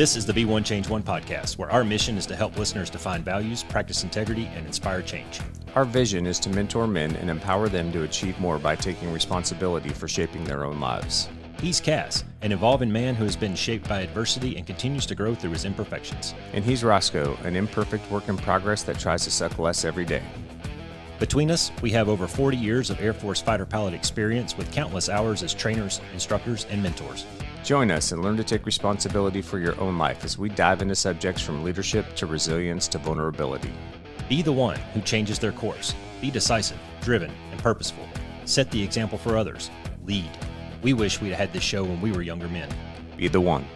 This is the Be One Change One podcast, where our mission is to help listeners define values, practice integrity, and inspire change. Our vision is to mentor men and empower them to achieve more by taking responsibility for shaping their own lives. He's CAS, an evolving man who has been shaped by adversity and continues to grow through his imperfections. And he's ROSCOE, an imperfect work in progress that tries to suck less every day. Between us, we have over 40 years of Air Force fighter pilot experience with countless hours as trainers, instructors, and mentors. Join us and learn to take responsibility for your own life as we dive into subjects from leadership to resilience to vulnerability. Be the one who changes their course. Be decisive, driven, and purposeful. Set the example for others. Lead. We wish we'd had this show when we were younger men. Be the one.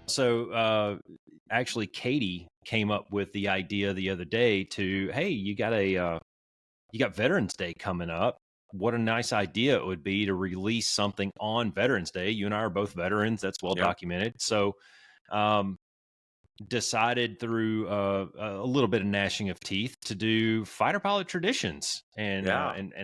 So, actually, Katie came up with the idea the other day to, hey, you got Veterans Day coming up. What a nice idea it would be to release something on Veterans Day. You and I are both veterans. That's well documented. So, decided through a little bit of gnashing of teeth to do fighter pilot traditions and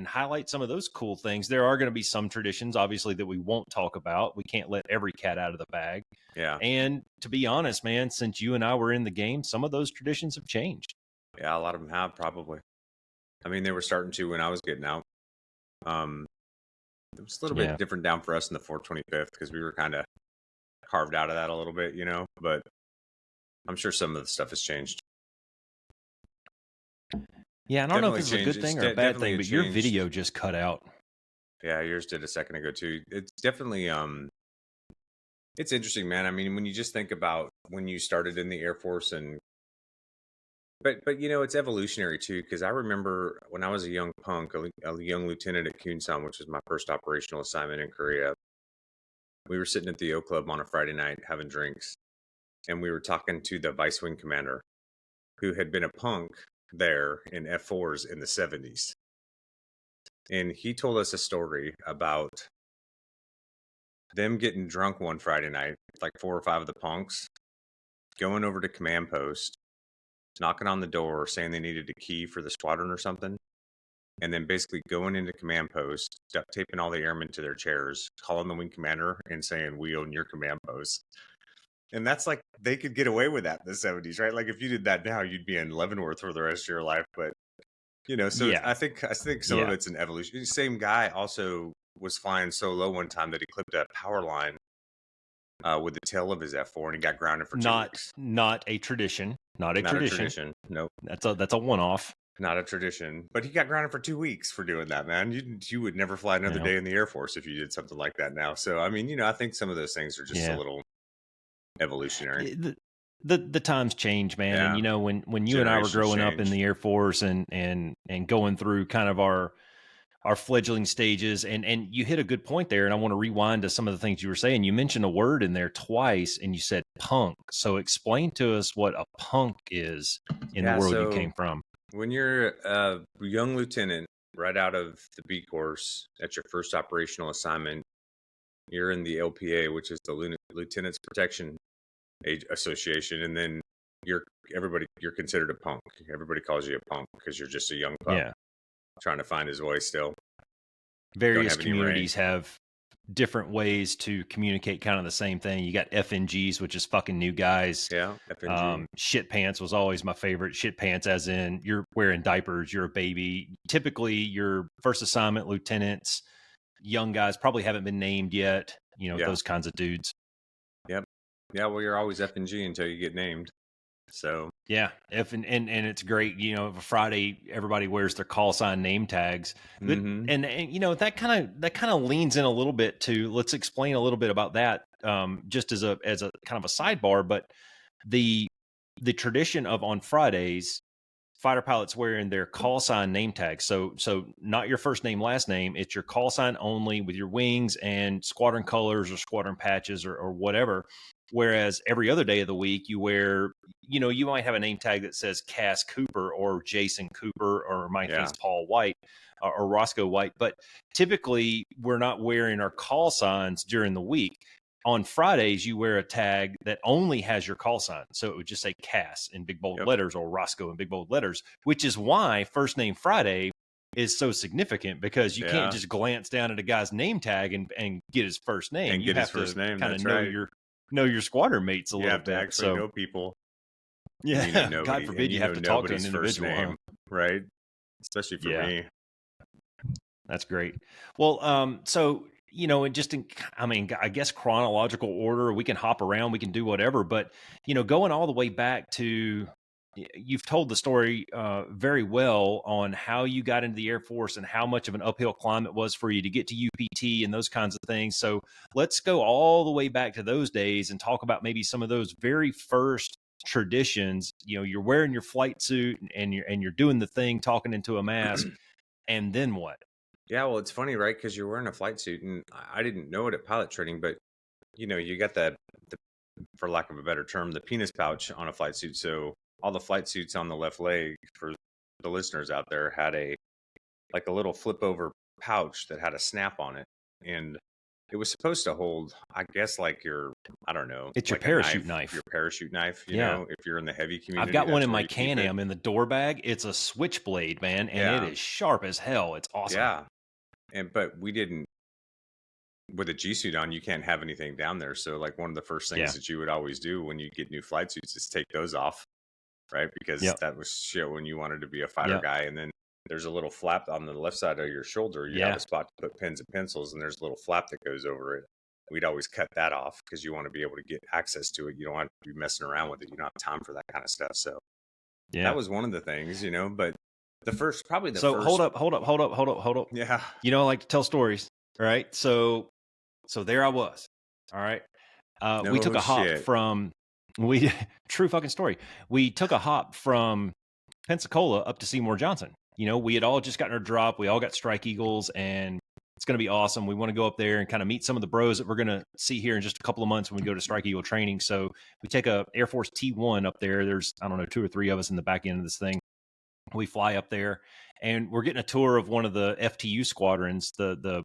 highlight some of those cool things. There are going to be some traditions, obviously, that we won't talk about. We can't let every cat out of the bag. Yeah. And to be honest, man, since you and I were in the game, some of those traditions have changed. Yeah, a lot of them have probably. I mean, they were starting to when I was getting out. It was a little bit different down for us in the 425th because we were kind of carved out of that a little bit, but I'm sure some of the stuff has changed. Yeah, I don't know if it's a good thing or a bad thing, but your video just cut out. Yeah, yours did a second ago too. It's definitely, it's interesting, man. I mean, when you just think about when you started in the Air Force but it's evolutionary too, because I remember when I was a young punk, a young lieutenant at Kunsan, which was my first operational assignment in Korea. We were sitting at the O Club on a Friday night having drinks, and we were talking to the vice wing commander, who had been a punk there in F4s in the 70s. And he told us a story about them getting drunk one Friday night, like 4 or 5 of the punks, going over to command post, knocking on the door, saying they needed a key for the squadron or something, and then basically going into command post, duct taping all the airmen to their chairs, calling the wing commander and saying, "We own your command post." And that's like, they could get away with that in the 70s, right? Like if you did that now, you'd be in Leavenworth for the rest of your life. But, I think some of it's an evolution. Same guy also was flying so low one time that he clipped a power line with the tail of his F4 and he got grounded for 2 weeks. Not a tradition. Not a tradition. Nope. That's a one-off. Not a tradition. But he got grounded for 2 weeks for doing that, man. You would never fly another day in the Air Force if you did something like that now. So, I mean, I think some of those things are just a little evolutionary. The times change, man. Yeah. And when you and I were growing up in the Air Force and going through kind of our fledgling stages, and you hit a good point there, and I want to rewind to some of the things you were saying. You mentioned a word in there twice, and you said punk. So explain to us what a punk is in the world you came from. When you're a young lieutenant right out of the B course at your first operational assignment, you're in the LPA, which is the Lieutenant's Protection Association, and then you're considered a punk. Everybody calls you a punk because you're just a young pup trying to find his way still. Various communities have different ways to communicate kind of the same thing. You got FNGs, which is fucking new guys. Yeah, FNG. Shit pants was always my favorite. Shit pants as in you're wearing diapers, you're a baby. Typically, your first assignment lieutenants, young guys, probably haven't been named yet. Those kinds of dudes. Yep. Yeah, well, you're always FNG until you get named. So yeah, and it's great. Friday everybody wears their call sign name tags, but, and that kind of leans in a little bit to, let's explain a little bit about that, just as a kind of a sidebar. But the tradition of on Fridays, fighter pilots wearing their call sign name tags. So not your first name, last name. It's your call sign only with your wings and squadron colors or squadron patches or whatever. Whereas every other day of the week, you wear, you might have a name tag that says Cass Cooper or Jason Cooper, or in my case, Paul White or Roscoe White. But typically, we're not wearing our call signs during the week. On Fridays, you wear a tag that only has your call sign. So it would just say Cass in big bold letters or Roscoe in big bold letters, which is why First Name Friday is so significant, because you can't just glance down at a guy's name tag and get his first name. And you get have his first to name. kind of That's know right. your squadron mates a You little have to bit. actually know people. Yeah. You know nobody, God forbid you have to talk to an individual, name, right? Especially for me. That's great. Well, so, you know, I guess chronological order, we can hop around, we can do whatever, but, you know, going all the way back to, you've told the story very well on how you got into the Air Force and how much of an uphill climb it was for you to get to UPT and those kinds of things. So let's go all the way back to those days and talk about maybe some of those very first traditions. You know, you're wearing your flight suit and you're doing the thing, talking into a mask, and then what? Yeah, well, it's funny, right? Because you're wearing a flight suit, and I didn't know it at pilot training, but you know, you got the, for lack of a better term, the penis pouch on a flight suit. So all the flight suits on the left leg, for the listeners out there, had a little flip over pouch that had a snap on it, and it was supposed to hold, I guess, like your, I don't know, It's your like parachute knife. your parachute knife. You know, if you're in the heavy community, I've got one in my Can-Am in the door bag. It's a switchblade, man, and it is sharp as hell. It's awesome. Yeah. But we didn't, with a G suit on, you can't have anything down there. So like one of the first things that you would always do when you get new flight suits is take those off, right? Because that was shit when you wanted to be a fighter guy. And then there's a little flap on the left side of your shoulder. You have a spot to put pens and pencils, and there's a little flap that goes over it. We'd always cut that off because you want to be able to get access to it. You don't want to be messing around with it. You don't have time for that kind of stuff. So that was one of the things, you know, but hold up. Yeah. You know, I like to tell stories. All right. So there I was. All right. We took a hop from, true fucking story. We took a hop from Pensacola up to Seymour Johnson. You know, we had all just gotten our drop. We all got Strike Eagles, and it's going to be awesome. We want to go up there and kind of meet some of the bros that we're going to see here in just a couple of months when we go to Strike Eagle training. So we take a Air Force T1 up there. There's, I don't know, 2 or 3 of us in the back end of this thing. We fly up there, and we're getting a tour of one of the FTU squadrons, the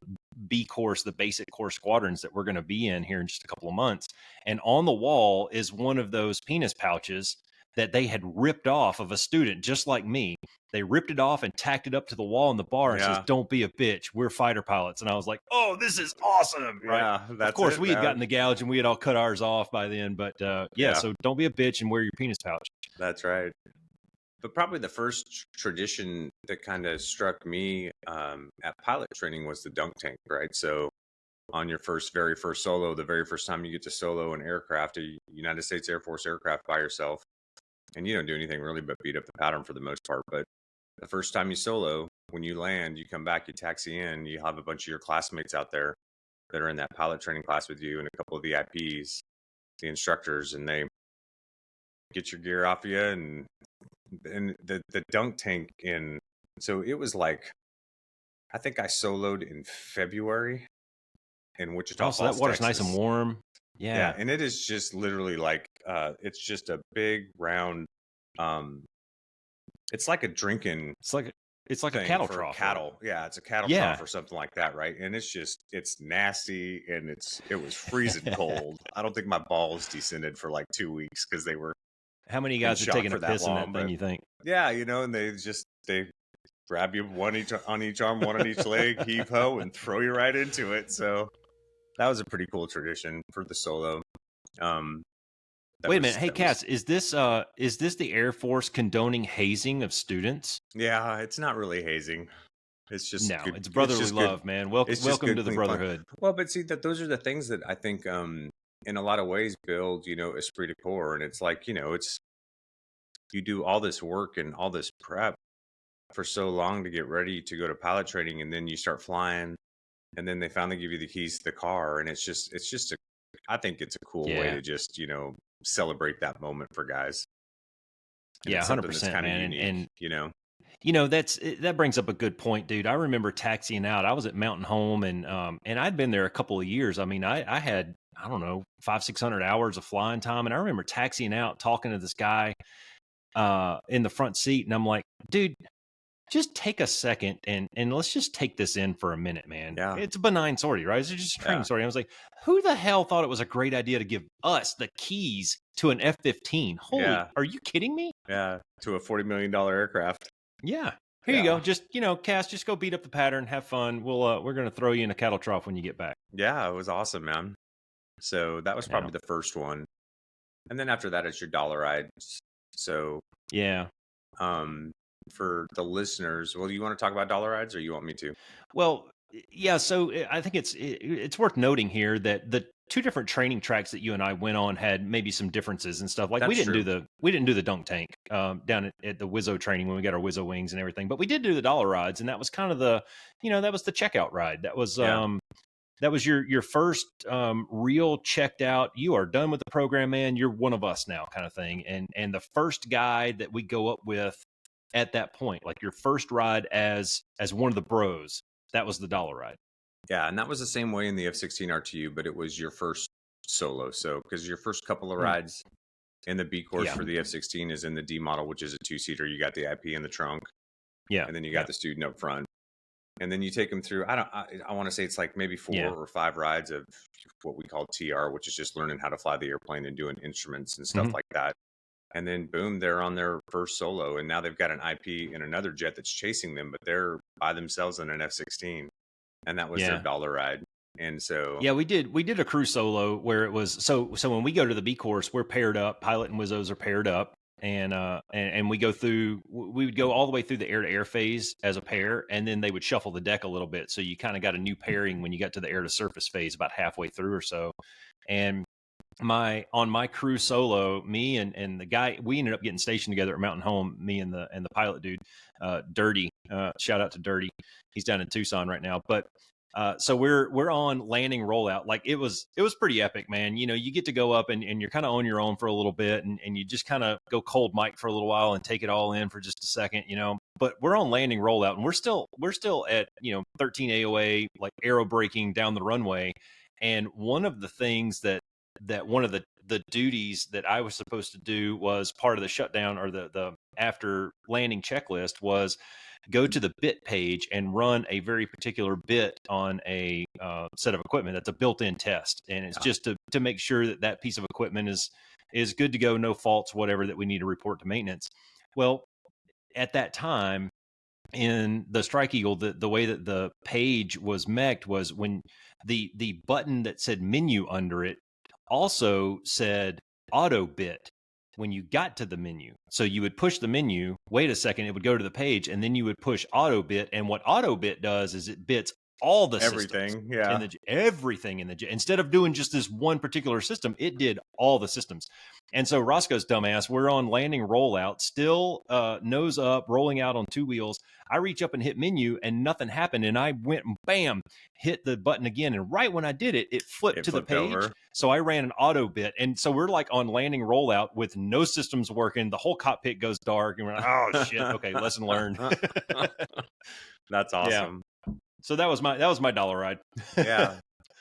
B course, the basic course squadrons that we're going to be in here in just a couple of months. And on the wall is one of those penis pouches that they had ripped off of a student just like me. They ripped it off and tacked it up to the wall in the bar and says, "Don't be a bitch. We're fighter pilots." And I was like, "Oh, this is awesome." Right. Of course, we had gotten the gouge and we had all cut ours off by then. But so don't be a bitch and wear your penis pouch. That's right. But probably the first tradition that kind of struck me at pilot training was the dunk tank, right? So on your very first solo, the very first time you get to solo an aircraft, a United States Air Force aircraft by yourself, and you don't do anything really but beat up the pattern for the most part. But the first time you solo, when you land, you come back, you taxi in, you have a bunch of your classmates out there that are in that pilot training class with you and a couple of VIPs, the instructors, and they get your gear off you and the dunk tank in. So it was like, I think I soloed in February in Wichita. So that water's nice and warm. Yeah. And it is just literally like, it's just a big round, it's like a drinking. It's like a cattle trough. Yeah, it's a cattle trough or something like that, right? And it's nasty, and it was freezing cold. I don't think my balls descended for like 2 weeks because they were. How many guys are taking a piss in that thing, you think? Yeah, you know, and they grab you one on each arm, one on each leg, heave ho, and throw you right into it. So that was a pretty cool tradition for the solo. Wait a minute. Hey, Cass, is this the Air Force condoning hazing of students? Yeah, it's not really hazing. It's just it's brotherly love, man. Welcome to the brotherhood. Well, but see, those are the things that I think in a lot of ways build, esprit de corps. And it's like, you do all this work and all this prep for so long to get ready to go to pilot training, and then you start flying, and then they finally give you the keys to the car, and I think it's a cool way to just, celebrate that moment for guys. And 100%, man. And that brings up a good point, dude. I remember taxiing out. I was at Mountain Home, and I'd been there a couple of years. I mean, I had, I don't know, 500-600 hours of flying time, and I remember taxiing out, talking to this guy in the front seat, and I'm like, dude, just take a second and let's just take this in for a minute, man. Yeah. It's a benign sortie, right? It's just a training sortie. I was like, who the hell thought it was a great idea to give us the keys to an F-15? Holy, are you kidding me? Yeah, to a $40 million aircraft. Yeah. Here you go. Just, Cass, just go beat up the pattern, have fun. We're going to throw you in a cattle trough when you get back. Yeah, it was awesome, man. So that was probably the first one. And then after that, it's your dollar rides. So yeah. For the listeners, well, you want to talk about dollar rides, or you want me to? Well, yeah. So I think it's worth noting here that the two different training tracks that you and I went on had maybe some differences and stuff. Like we didn't do the dunk tank down at the Wizzo training when we got our Wizzo wings and everything, but we did do the dollar rides, and that was kind of that was the checkout ride. That was that was your first real checked out. You are done with the program, man. You're one of us now, kind of thing. And the first guy that we go up with at that point, like your first ride as one of the bros, that was the dollar ride. Yeah, and that was the same way in the F-16 RTU, but it was your first solo. So because your first couple of rides in the B course for the F-16 is in the D model, which is a 2-seater. You got the IP in the trunk, and then you got the student up front, and then you take them through. I want to say it's like maybe 4 or 5 rides of what we call TR, which is just learning how to fly the airplane and doing instruments and stuff like that. And then boom, they're on their first solo, and now they've got an IP in another jet that's chasing them, but they're by themselves in an F-16, and that was their dollar ride. And so we did a crew solo where it was so when we go to the B course, we're paired up. Pilot and Wizzos are paired up, and we would go all the way through the air-to-air phase as a pair, and then they would shuffle the deck a little bit, so you kind of got a new pairing when you got to the air-to-surface phase about halfway through or so. And on my crew solo, me and the guy, we ended up getting stationed together at Mountain Home, me and the pilot dude, Dirty, shout out to Dirty. He's down in Tucson right now. But so we're on landing rollout. Like it was pretty epic, man. You get to go up and you're kind of on your own for a little bit, and you just kind of go cold mic for a little while and take it all in for just a second, but we're on landing rollout, and we're still at 13 AOA, like aero braking down the runway. And one of the things that one of the duties that I was supposed to do was part of the shutdown, or the after landing checklist, was go to the bit page and run a very particular bit on a set of equipment. That's a built-in test, and it's just to make sure that piece of equipment is good to go, no faults, whatever that we need to report to maintenance. Well, at that time in the Strike Eagle, the way that the page was mech'd was when the button that said menu under it also said auto bit when you got to the menu. So you would push the menu, wait a second, it would go to the page, and then you would push auto bit. And what auto bit does is it bits all the everything, everything in the jet. Instead of doing just this one particular system, it did all the systems. And so Roscoe's dumbass, we're on landing rollout, still nose up, rolling out on 2 wheels. I reach up and hit menu, and nothing happened. And I went and bam, hit the button again. And right when I did it, it flipped to the page. Over. So I ran an auto bit. And so we're like on landing rollout with no systems working. The whole cockpit goes dark. And we're like, oh, shit. Okay, lesson learned. That's awesome. Yeah. So that was my dollar ride. Yeah.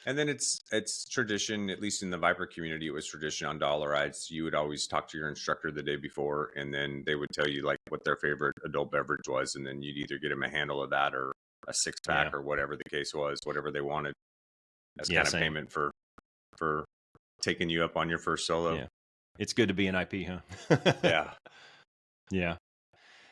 And then it's tradition, at least in the Viper community, it was tradition on dollar rides. You would always talk to your instructor the day before, and then they would tell you like what their favorite adult beverage was, and then you'd either get them a handle of that or a 6-pack or whatever the case was, whatever they wanted as kind of payment for taking you up on your first solo. Yeah. It's good to be an IP, huh? Yeah. Yeah.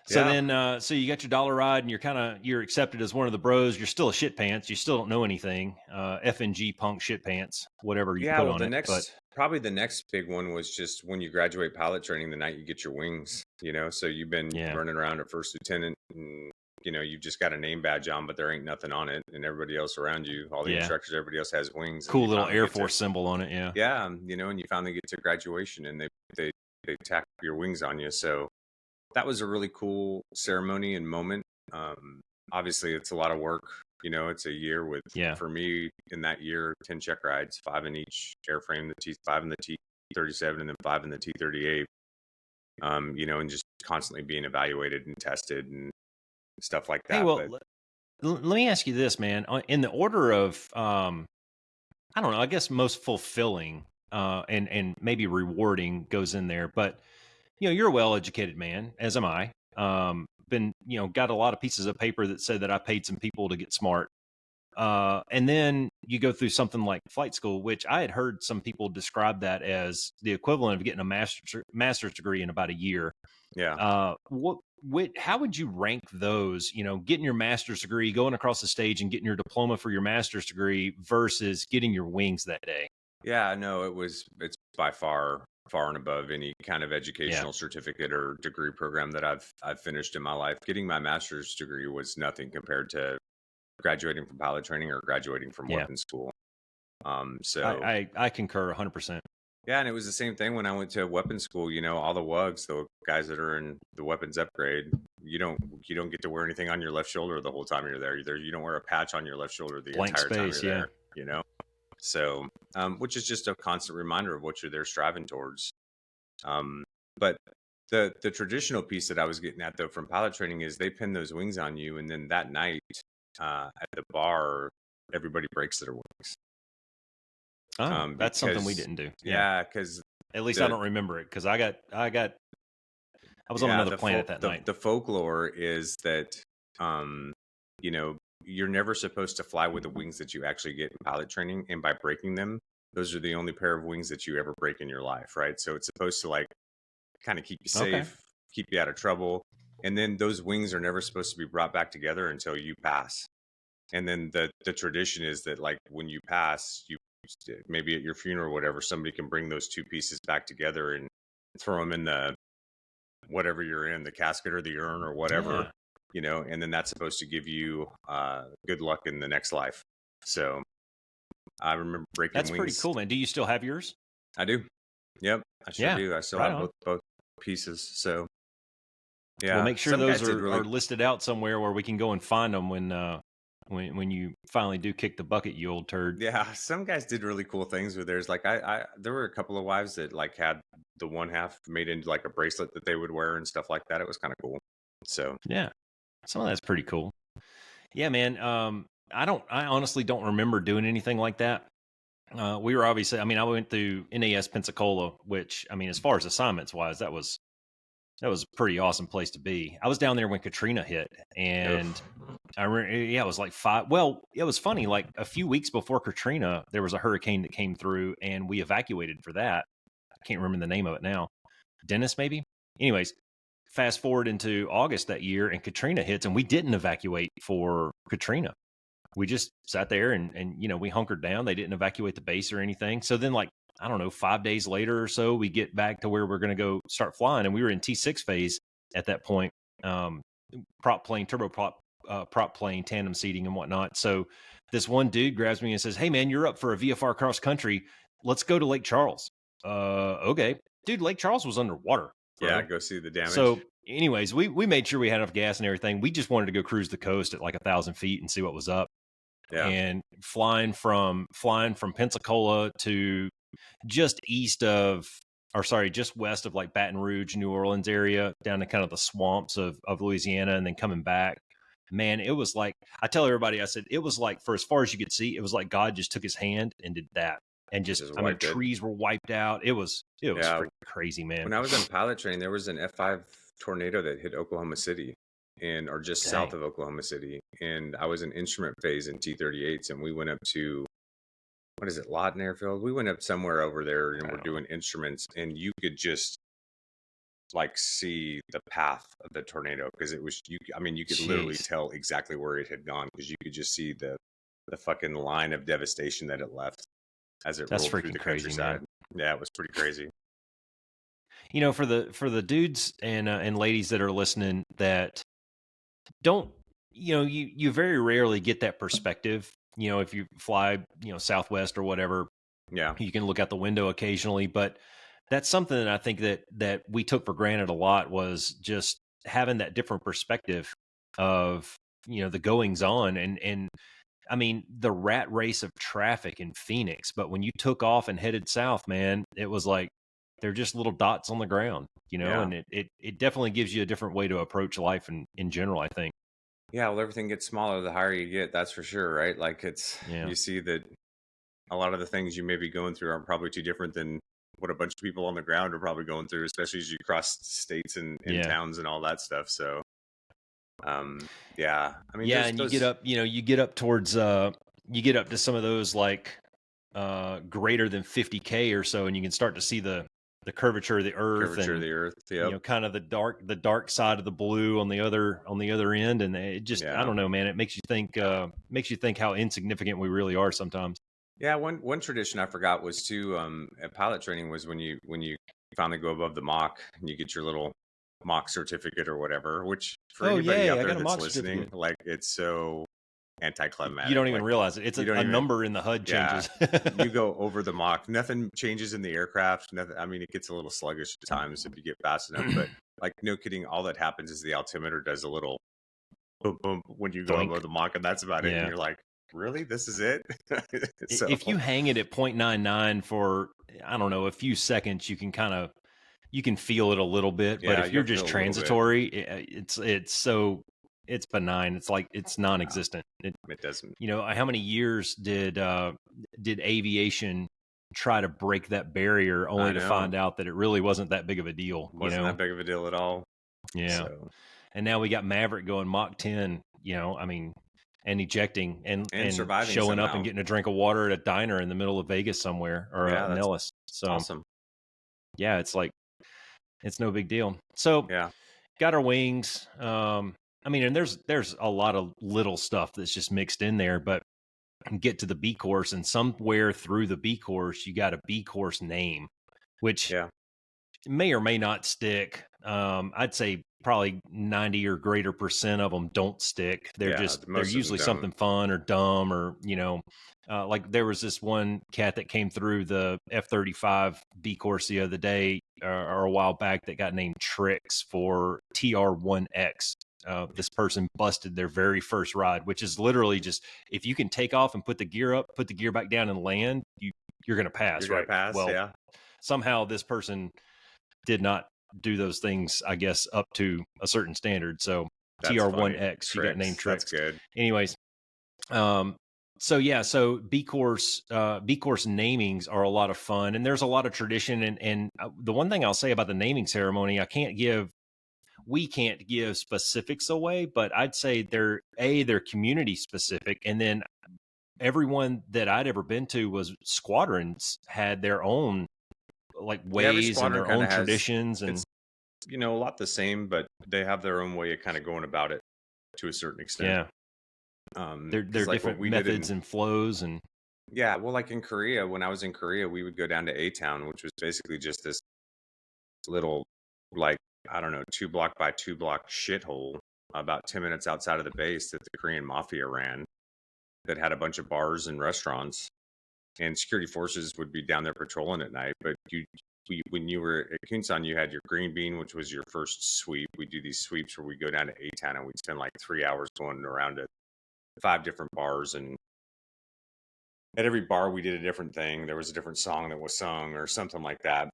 So then, so you got your dollar ride, and you're accepted as one of the bros. You're still a shit pants. You still don't know anything. FNG punk shit pants, whatever you put on it. Probably the next big one was just when you graduate pilot training, the night you get your wings. So you've been running around at first lieutenant, and you've just got a name badge on, but there ain't nothing on it, and everybody else around you, all the instructors, everybody else has wings. Cool little Air Force symbol on it. Yeah. Yeah, and you finally get to graduation, and they tack your wings on you. So that was a really cool ceremony and moment. Obviously, it's a lot of work. It's a year with, for me, in that year, 10 check rides, 5 in each airframe, the T5 and the T37, and then 5 in the T38. And just constantly being evaluated and tested and stuff like that. Hey, well, let me ask you this, man. In the order of, I don't know, I guess most fulfilling and maybe rewarding goes in there, but you're a well-educated man, as am I. Got a lot of pieces of paper that said that I paid some people to get smart. And then you go through something like flight school, which I had heard some people describe that as the equivalent of getting a master's degree in about a year. Yeah. how would you rank those, getting your master's degree, going across the stage and getting your diploma for your master's degree versus getting your wings that day? Yeah, no, it's by far and above any kind of Yeah. educational certificate or degree program that I've finished in my life. Getting my master's degree was nothing compared to graduating from pilot training or graduating from Yeah. weapons school. So I concur 100%. yeah, and it was the same thing when I went to weapons school. All the WUGs, the guys that are in the weapons upgrade, you don't get to wear anything on your left shoulder the whole time you're there. You don't wear a patch on your left shoulder the Blank entire time space, you're yeah. there. So, which is just a constant reminder of what you're there striving towards. But the traditional piece that I was getting at though from pilot training is they pin those wings on you, and then that night at the bar, everybody breaks their wings. Oh, that's something we didn't do. Yeah, because at least I don't remember it because I was on another planet that night. The folklore is that, you're never supposed to fly with the wings that you actually get in pilot training, and by breaking them, those are the only pair of wings that you ever break in your life, right? So it's supposed to like kind of keep you safe, keep you out of trouble, and then those wings are never supposed to be brought back together until you pass. And then the tradition is that like when you pass, you maybe at your funeral or whatever, somebody can bring those two pieces back together and throw them in the whatever you're in, the casket or the urn or whatever, and then that's supposed to give you good luck in the next life. So I remember breaking wings. That's pretty cool, man. Do you still have yours? I do. Yep, I sure do. I still have both pieces. So yeah, well, make sure those are listed out somewhere where we can go and find them when you finally do kick the bucket, you old turd. Yeah, some guys did really cool things with theirs. Like there were a couple of wives that like had the one half made into like a bracelet that they would wear and stuff like that. It was kind of cool. So yeah, some of that's pretty cool. Yeah, man. I honestly don't remember doing anything like that. We were obviously, I went through NAS Pensacola, which, as far as assignments wise, that was a pretty awesome place to be. I was down there when Katrina hit, and I remember, it was like it was funny. Like a few weeks before Katrina, there was a hurricane that came through, and we evacuated for that. I can't remember the name of it now. Dennis, maybe? Anyways, fast forward into August that year, and Katrina hits, and we didn't evacuate for Katrina. We just sat there and we hunkered down. They didn't evacuate the base or anything. So then, like, I don't know, 5 days later or so, we get back to where we're going to go start flying. And we were in T6 phase at that point, prop plane, turboprop, prop plane, tandem seating and whatnot. So this one dude grabs me and says, "Hey man, you're up for a VFR cross country. Let's go to Lake Charles." Okay. Dude, Lake Charles was underwater. Bro. Yeah, go see the damage. So anyways, we made sure we had enough gas and everything. We just wanted to go cruise the coast at like 1,000 feet and see what was up. Yeah. And flying from Pensacola to just west of like Baton Rouge, New Orleans area, down to kind of the swamps of Louisiana, and then coming back, man, it was like, I tell everybody, I said, it was like, for as far as you could see, it was like God just took his hand and did that. And just trees were wiped out. It was freaking crazy, man. When I was on pilot training, there was an F5 tornado that hit Oklahoma City or just south of Oklahoma City. And I was in instrument phase in T-38s, and we went up to, what is it, Lawton Airfield? We went up somewhere over there, and we're doing instruments, and you could just like see the path of the tornado, because it was you could literally tell exactly where it had gone, because you could just see the fucking line of devastation that it left as it rolled through the countryside. Yeah, it was pretty crazy. For the dudes and ladies that are listening that don't, you very rarely get that perspective. If you fly, Southwest or whatever, you can look out the window occasionally, but that's something that I think that we took for granted a lot, was just having that different perspective of, the goings on and the rat race of traffic in Phoenix. But when you took off and headed south, man, it was like, they're just little dots on the ground, and it definitely gives you a different way to approach life in general, I think. Yeah, well, everything gets smaller the higher you get, that's for sure, right? Like you see that a lot of the things you may be going through aren't probably too different than what a bunch of people on the ground are probably going through, especially as you cross states and towns and all that stuff. So, and you get up, you get up towards, you get up to some of those like greater than 50K or so, and you can start to see the curvature of the earth, Curvature of and the earth. Yep. kind of the dark side of the blue on the other end, and it just, I Yeah. don't know, man, it makes you think how insignificant we really are sometimes. Yeah. One tradition I forgot was too at pilot training was when you finally go above the mock and you get your little mock certificate or whatever. Which for Oh anybody yay, out I there got a that's mock listening, certificate. like it's so You anticlimactic. don't even Like realize it. It's you don't a even. number in the HUD Yeah, changes. you go over the mock. Nothing changes in the aircraft. Nothing. I mean, it gets a little sluggish at times if you get fast enough. But like, no kidding. All that happens is the altimeter does a little boom, boom when you go above Blink. the mock, and that's about it. And Yeah. you're like, really? This is it? So If you hang it at 0.99 for, I don't know, a few seconds, you can feel it a little bit. But yeah, if you'll you're feel just a little bit. transitory, it's benign. It's like it's Yeah, non-existent. it doesn't. How many years did aviation try to break that barrier, I only to know. find out that it really wasn't that big of a deal? Wasn't that big of a deal at all. Yeah. So And now we got Maverick going Mach 10. I mean, and ejecting and surviving showing up and somehow. getting a drink of water at a diner in the middle of Vegas somewhere, or Yeah, that's Nellis. So awesome. yeah, it's like, it's no big deal. So Yeah, got our wings. I mean, and there's a lot of little stuff that's just mixed in there, but get to the B course, and somewhere through the B course, you got a B course name, which yeah, may or may not stick. I'd say probably 90 or greater percent of them don't stick. They're most of them usually don't. something fun or dumb, or like there was this one cat that came through the F-35 B course the other day, or a while back, that got named Trix for TR-1X. This person busted their very first ride, which is literally just, if you can take off and put the gear up, put the gear back down, and land, you're going to pass, You're gonna right? pass. Well, Yeah, somehow this person did not do those things, I guess, up to a certain standard. So that's funny. TR-1X, she got named That's Trix. good. Anyways, so B course namings are a lot of fun, and there's a lot of tradition. And the one thing I'll say about the naming ceremony, we can't give specifics away, but I'd say they're community specific, and then everyone that I'd ever been to was squadrons had their own like Yeah, every ways and squadron their kind own of has traditions, and it's a lot the same, but they have their own way of kind of going about it to a certain extent. yeah, they're Because like what different we did methods and flows, and yeah, well, like in Korea, when I was in Korea, we would go down to A Town, which was basically just this little, like, I don't know, 2 block by 2 block shithole about 10 minutes outside of the base that the Korean mafia ran, that had a bunch of bars and restaurants, and security forces would be down there patrolling at night. But when you were at Kunsan, you had your green bean, which was your first sweep. We do these sweeps where we go down to A Town and we'd spend like 3 hours going around to 5 different bars, and at every bar we did a different thing. There was a different song that was sung or something like that.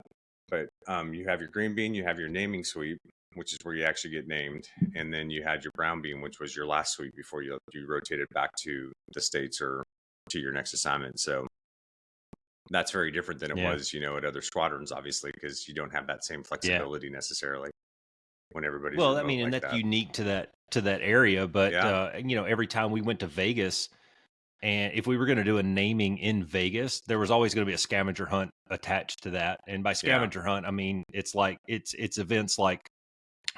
But you have your green bean, you have your naming sweep, which is where you actually get named, and then you had your brown bean, which was your last sweep before you rotated back to the States or to your next assignment. So that's very different than it was, at other squadrons, obviously, because you don't have that same flexibility necessarily when everybody's well, I remote mean, and like that's that. unique to that area. But Yeah. every time we went to Vegas, and if we were going to do a naming in Vegas, there was always going to be a scavenger hunt attached to that. And by scavenger hunt, I mean it's like it's events like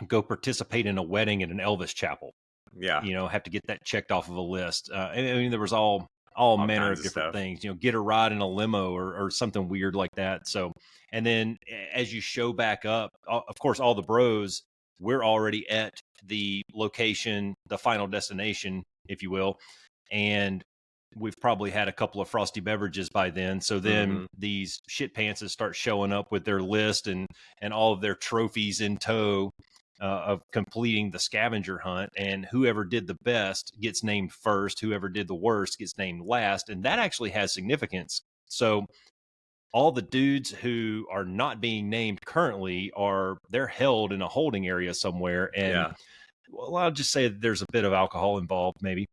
go participate in a wedding at an Elvis chapel. Yeah. Have to get that checked off of a list. I mean, there was all manner of different things. Get a ride in a limo or something weird like that. So, and then as you show back up, of course, all the bros, we're already at the location, the final destination, if you will, and we've probably had a couple of frosty beverages by then. So then these shit pantses start showing up with their list and all of their trophies in tow, of completing the scavenger hunt, and whoever did the best gets named first, whoever did the worst gets named last, and that actually has significance. So all the dudes who are not being named currently they're held in a holding area somewhere, and well, I'll just say that there's a bit of alcohol involved, maybe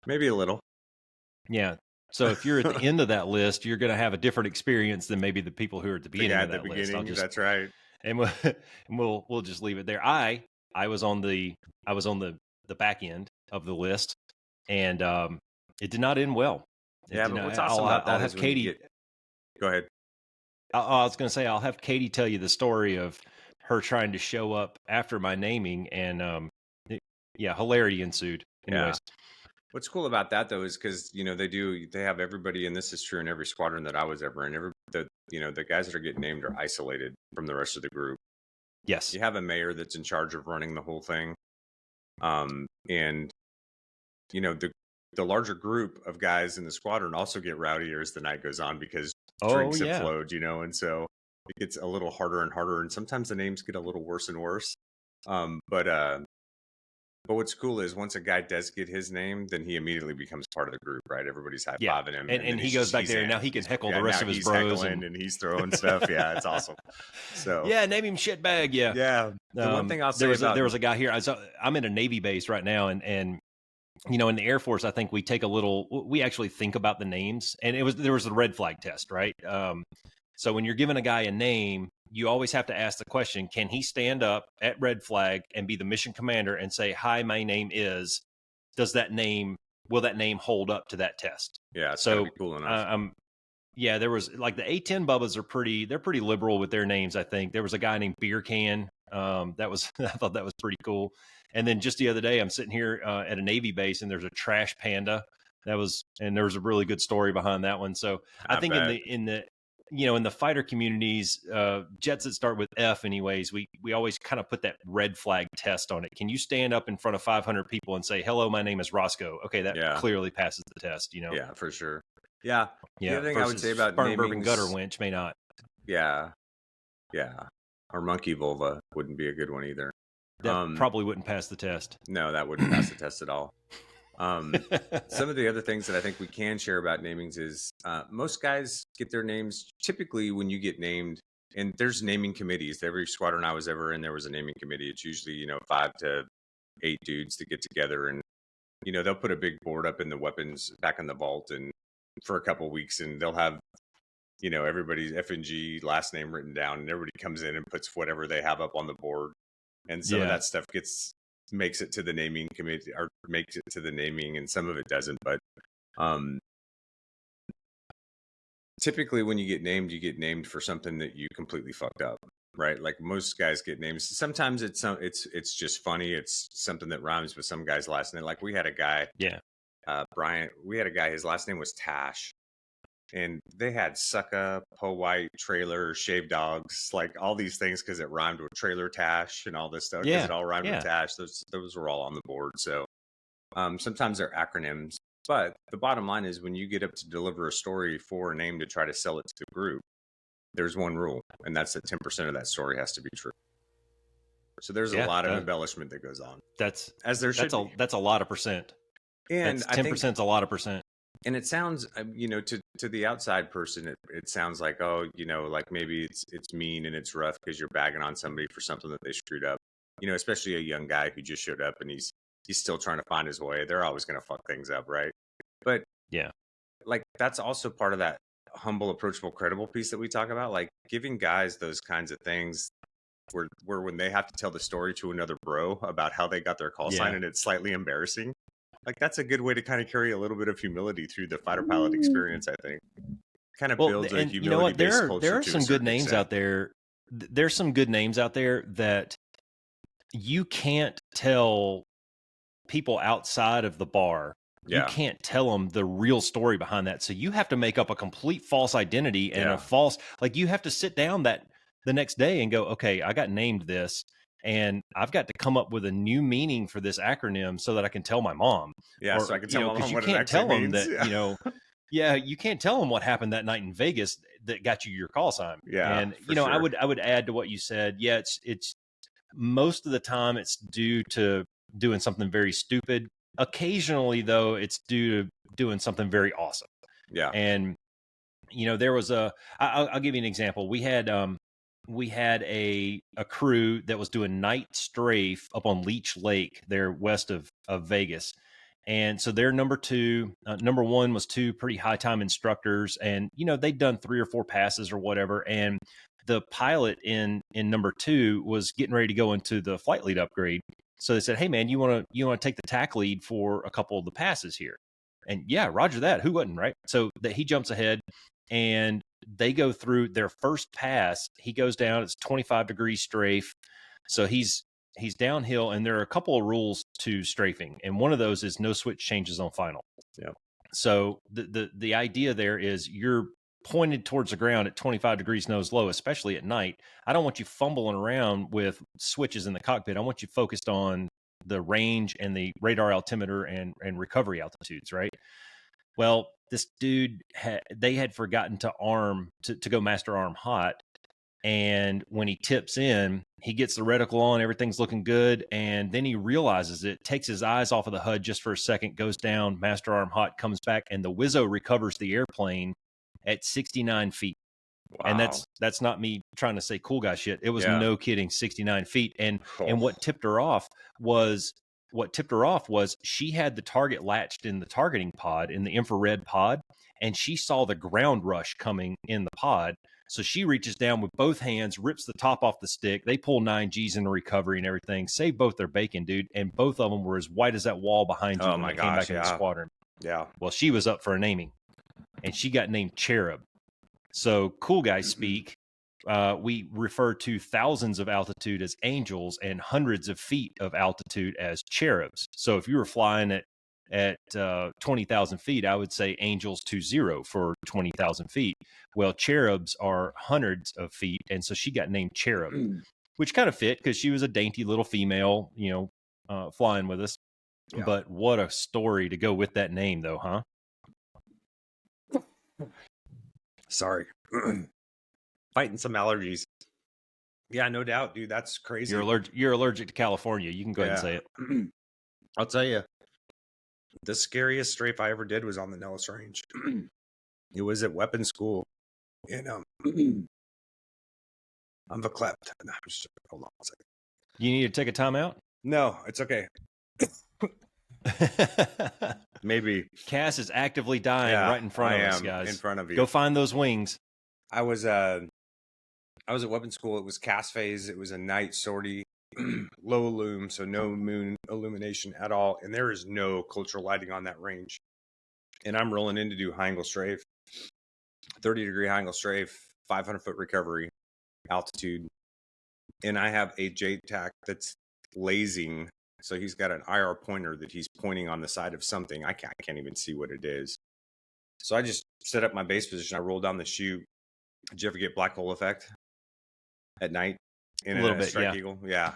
a little. Yeah. So if you're at the end of that list, you're going to have a different experience than maybe the people who are at the beginning of that list. That's right. And we'll just leave it there. I was on the back end of the list, and it did not end well. But what's awesome about that I'll is have Katie. Go ahead. I was going to say, I'll have Katie tell you the story of her trying to show up after my naming, and yeah, hilarity ensued. Yeah. Anyways, What's cool about that though is because they have everybody, and this is true in every squadron that I was ever in. The guys that are getting named are isolated from the rest of the group. yes, You have a mayor that's in charge of running the whole thing, and the larger group of guys in the squadron also get rowdier as the night goes on because drinks have flowed, and so it gets a little harder and harder, and sometimes the names get a little worse and worse. But what's cool is once a guy does get his name, then he immediately becomes part of the group, right? Everybody's high-fiving him. And he goes back there, and now he can heckle the rest of his bros. And he's throwing stuff. Yeah, it's awesome. So yeah, name him shitbag. Yeah. Yeah. The one thing I'll say there was a guy here. I'm in a Navy base right now, and in the Air Force, I think we actually think about the names, and there was the red flag test, right? So when you're giving a guy a name, you always have to ask the question, can he stand up at red flag and be the mission commander and say, hi, my name is, will that name hold up to that test? Yeah. So cool enough. Yeah, there was like the A-10 Bubbas they're pretty liberal with their names. I think there was a guy named Beer Can. I thought that was pretty cool. And then just the other day, I'm sitting here at a Navy base, and there's a Trash Panda. And there was a really good story behind that one. So I think in the fighter communities, jets that start with F anyways, we always kind of put that red flag test on it. Can you stand up in front of 500 people and say, hello, my name is Roscoe? Okay, that clearly passes the test, Yeah, for sure. Yeah. Yeah. The other thing I would say about bourbon gutter winch may not. Yeah. Yeah. Or monkey vulva wouldn't be a good one either. That probably wouldn't pass the test. No, that wouldn't pass the test at all. Some of the other things that I think we can share about namings is most guys get their names typically when you get named, and there's naming committees. Every squadron I was ever in, there was a naming committee. It's usually 5 to 8 dudes that get together, and they'll put a big board up in the weapons back in the vault and for a couple of weeks, and they'll have everybody's F&G last name written down, and everybody comes in and puts whatever they have up on the board, and some of that stuff makes it to the naming committee, or makes it to the naming, and some of it doesn't. But typically when you get named for something that you completely fucked up, right? Like most guys get names. Sometimes it's just funny. It's something that rhymes with some guy's last name. Like we had a guy, Brian. We had a guy. His last name was Tash, and they had sucka, po white, trailer, shave dogs, like all these things because it rhymed with trailer Tash and all this stuff. Because it all rhymed with Tash. Those were all on the board. So sometimes they're acronyms, but the bottom line is when you get up to deliver a story for a name to try to sell it to the group, there's one rule, and that's that 10% of that story has to be true. So there's a lot of embellishment that goes on. That's a lot of percent. And 10% is a lot of percent. And it sounds, to the outside person, it sounds like, like maybe it's mean and it's rough because you're bagging on somebody for something that they screwed up. Especially a young guy who just showed up and he's still trying to find his way. They're always going to fuck things up, right? But like that's also part of that humble, approachable, credible piece that we talk about. Like giving guys those kinds of things where when they have to tell the story to another bro about how they got their call sign and it's slightly embarrassing. Like that's a good way to kind of carry a little bit of humility through the fighter pilot experience, I think. Kind of builds a humility-based culture. There are some good names out there. There's some good names out there that you can't tell people outside of the bar. You can't tell them the real story behind that. So you have to make up a complete false identity and a false, like you have to sit down the next day and go, okay, I got named this. And I've got to come up with a new meaning for this acronym so that I can tell my mom. Yeah, so I can tell my mom what it actually means. You can't tell them what happened that night in Vegas that got you your call sign. Yeah, and I would add to what you said. Yeah, it's most of the time it's due to doing something very stupid. Occasionally, though, it's due to doing something very awesome. Yeah, and there was I'll give you an example. We had a crew that was doing night strafe up on Leech Lake there west of Vegas. And so their number one was 2 pretty high time instructors. And, they'd done 3 or 4 passes or whatever. And the pilot in number 2 was getting ready to go into the flight lead upgrade. So they said, hey man, you want to take the TAC lead for a couple of the passes here? And yeah, roger that. Who wouldn't, right? So that he jumps ahead and they go through their first pass. He goes down, it's 25 degrees strafe. So he's downhill, and there are a couple of rules to strafing. And one of those is no switch changes on final. Yeah. So the idea there is you're pointed towards the ground at 25 degrees nose low, especially at night. I don't want you fumbling around with switches in the cockpit. I want you focused on the range and the radar altimeter and recovery altitudes, right? Well, this dude, they had forgotten to go master arm hot. And when he tips in, he gets the reticle on, everything's looking good. And then he realizes it, takes his eyes off of the HUD just for a second, goes down, master arm hot, comes back, and the Wizzo recovers the airplane at 69 feet. Wow. And that's not me trying to say cool guy shit. It was no kidding, 69 feet. And what tipped her off was she had the target latched in the targeting pod, in the infrared pod, and she saw the ground rush coming in the pod. So she reaches down with both hands, rips the top off the stick. They pull 9Gs into recovery and everything, save both their bacon, dude. And both of them were as white as that wall behind you when they came back in the squadron. Yeah. Well, she was up for a naming, and she got named Cherub. So cool guy speak. We refer to thousands of altitude as angels and hundreds of feet of altitude as cherubs. So if you were flying at 20,000 feet, I would say angels 20 for 20,000 feet. Well, cherubs are hundreds of feet, and so she got named Cherub, which kind of fit because she was a dainty little female, flying with us. Yeah. But what a story to go with that name, though, huh? Sorry. Fighting some allergies. Yeah, no doubt, dude. That's crazy. You're allergic to California. You can go ahead and say it. I'll tell you, the scariest strafe I ever did was on the Nellis Range. It was at weapons school. And I'm verklempt. No, hold on a second. You need to take a timeout? No, it's okay. Maybe. CAS is actively dying right in front of us, guys. In front of you. Go find those wings. I was at weapons school. It was CAS phase. It was a night sortie, low loom, so no moon illumination at all. And there is no cultural lighting on that range. And I'm rolling in to do high angle strafe, 30-degree high angle strafe, 500-foot recovery altitude. And I have a JTAC that's lazing. So he's got an IR pointer that he's pointing on the side of something. I can't even see what it is. So I just set up my base position. I roll down the chute. Did you ever get black hole effect at night in a strike eagle? Yeah.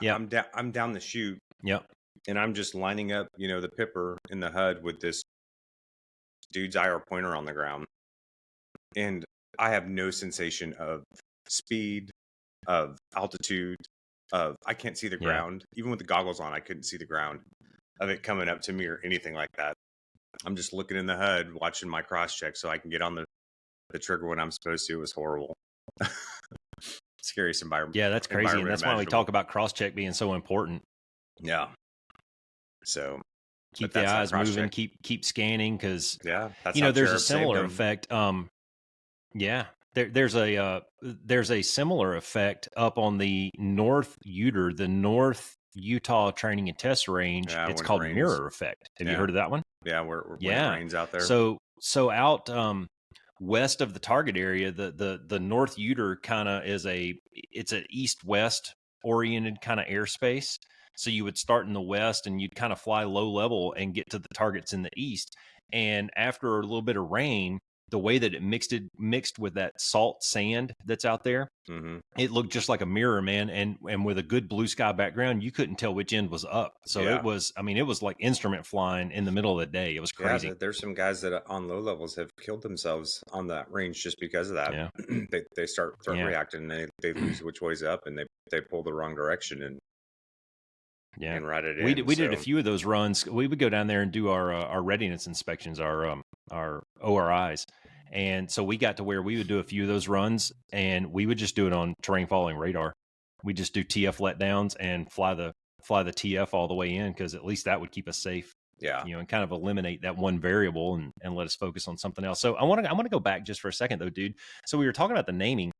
I'm down the chute. Yep. And I'm just lining up, the pipper in the HUD with this dude's IR pointer on the ground. And I have no sensation of speed, of altitude, I can't see the ground. Even with the goggles on, I couldn't see the ground of it coming up to me or anything like that. I'm just looking in the HUD, watching my cross check so I can get on the trigger when I'm supposed to. It was horrible. Scariest environment. Yeah, that's crazy. And that's why we talk about cross check being so important. Yeah. So keep the eyes moving, keep scanning, because that's there's a similar effect. There's a similar effect up on the North Utah Training and Test Range. It's called mirror effect. Have you heard of that one? Yeah, when it rains out there. So out west of the target area, the North Uter kind of it's an east-west oriented kind of airspace. So you would start in the west and you'd kind of fly low level and get to the targets in the east. And after a little bit of rain, the way that it mixed with that salt sand that's out there, it looked just like a mirror, man. And with a good blue sky background, you couldn't tell which end was up. So it was like instrument flying in the middle of the day. It was crazy. Yeah, there's some guys that on low levels have killed themselves on that range just because of that. Yeah. they start reacting, and they lose which way's up, and they pull the wrong direction and ride it in. We did a few of those runs. We would go down there and do our readiness inspections, our ORIs. And so we got to where we would do a few of those runs, and we would just do it on terrain following radar. We just do TF letdowns and fly the TF all the way in, because at least that would keep us safe. Yeah. And kind of eliminate that one variable and let us focus on something else. So I want to go back just for a second though, dude. So we were talking about the naming